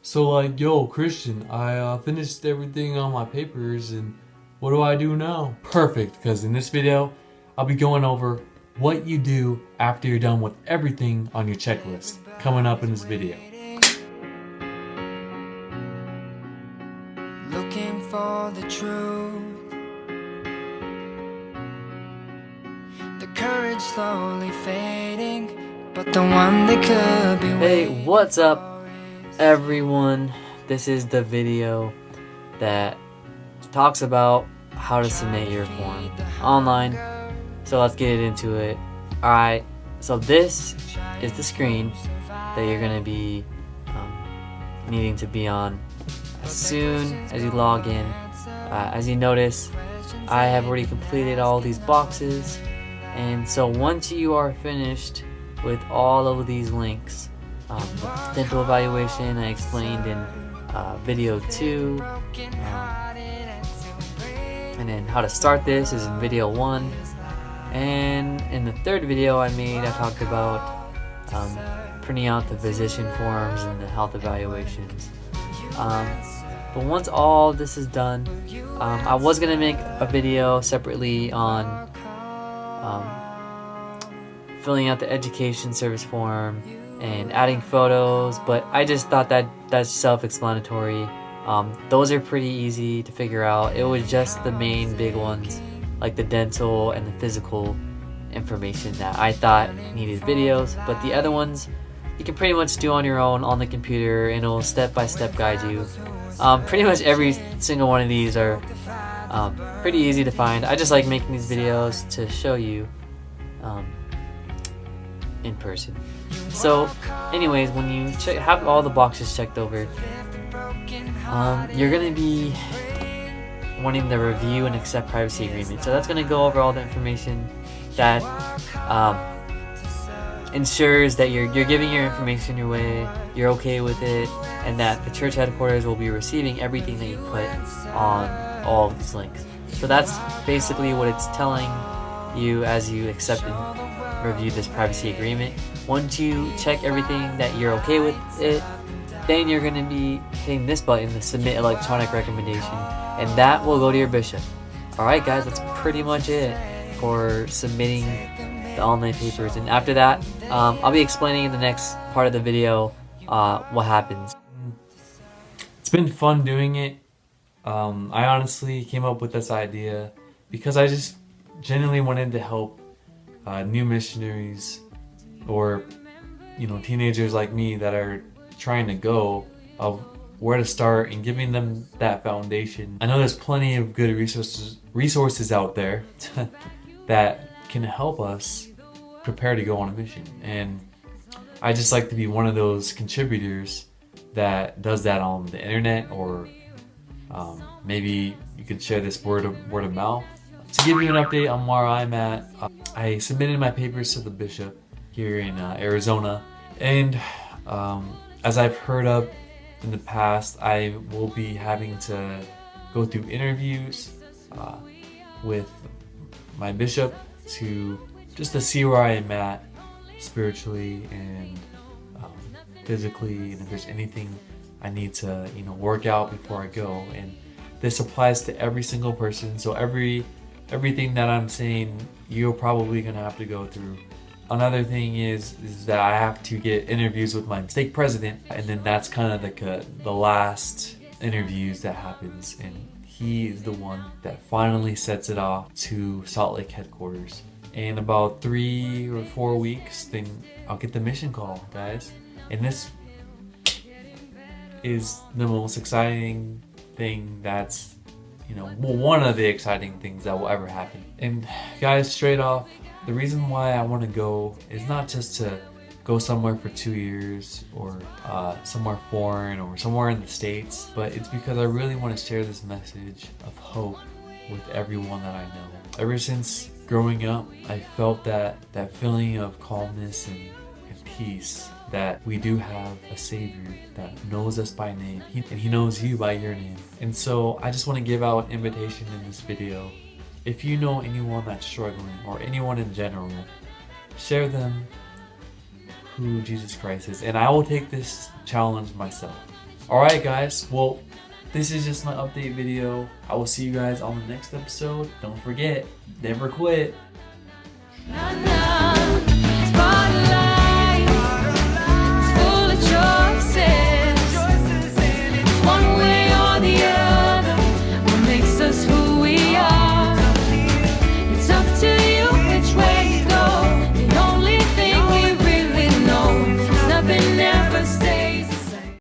So like, yo, Christian, I finished everything on my papers and what do I do now? Perfect, because in this video, I'll be going over what you do after you're done with everything on your checklist, coming up in this video. Looking for the truth, the courage slowly fading, but the one that could be. Hey, what's up everyone? This is the video that talks about how to submit your form online. So let's get into it. Alright, so this is the screen that you're going to be needing to be on as soon as you log in. As you notice, I have already completed all these boxes, and so once you are finished with all of these links, the dental evaluation I explained in video 2, and then how to start this is in video 1, and in the third video I talked about printing out the physician forms and the health evaluations. But once all this is done, I was gonna make a video separately on filling out the education service form and adding photos, but I just thought that that's self-explanatory. Those are pretty easy to figure out. It was just the main big ones, like the dental and the physical information, that I thought needed videos, but the other ones you can pretty much do on your own on the computer, and it will step-by-step guide you. Pretty much every single one of these are pretty easy to find. I just like making these videos to show you in person. So anyways, when you have all the boxes checked over, you're going to be wanting the review and accept privacy agreement. So that's going to go over all the information that ensures that you're giving your information your way, you're okay with it, and that the church headquarters will be receiving everything that you put on all of these links. So that's basically what it's telling you as you accept and review this privacy agreement. Once you check everything that you're okay with it, then you're going to be hitting this button, the submit electronic recommendation, and that will go to your bishop. Alright guys, that's pretty much it for submitting the online papers, and after that I'll be explaining in the next part of the video what happens. It's been fun doing it. I honestly came up with this idea because I just genuinely wanted to help new missionaries, or teenagers like me that are trying to go, of where to start and giving them that foundation. I know there's plenty of good resources out there that can help us prepare to go on a mission, and I just like to be one of those contributors that does that on the internet, or maybe you could share this word of mouth. To give you an update on where I'm at, I submitted my papers to the bishop here in Arizona, and as I've heard of in the past, I will be having to go through interviews with my bishop just to see where I am at spiritually and physically, and if there's anything I need to work out before I go. And this applies to every single person, so everything that I'm saying you're probably gonna have to go through. Another thing is that I have to get interviews with my stake president, and then that's kind of like the last interviews that happens, and he is the one that finally sets it off to Salt Lake headquarters. In about 3 or 4 weeks, then I'll get the mission call, guys. And this is the most exciting thing that's, one of the exciting things that will ever happen. And guys, straight off, the reason why I want to go is not just to go somewhere for 2 years, or somewhere foreign, or somewhere in the States, but it's because I really want to share this message of hope with everyone that I know. Ever since growing up, I felt that feeling of calmness and peace, that we do have a Savior that knows us by name, and He knows you by your name. And so I just want to give out an invitation in this video. If you know anyone that's struggling, or anyone in general, share them who Jesus Christ is. And I will take this challenge myself. Alright guys, well, this is just my update video. I will see you guys on the next episode. Don't forget, never quit. Na, na.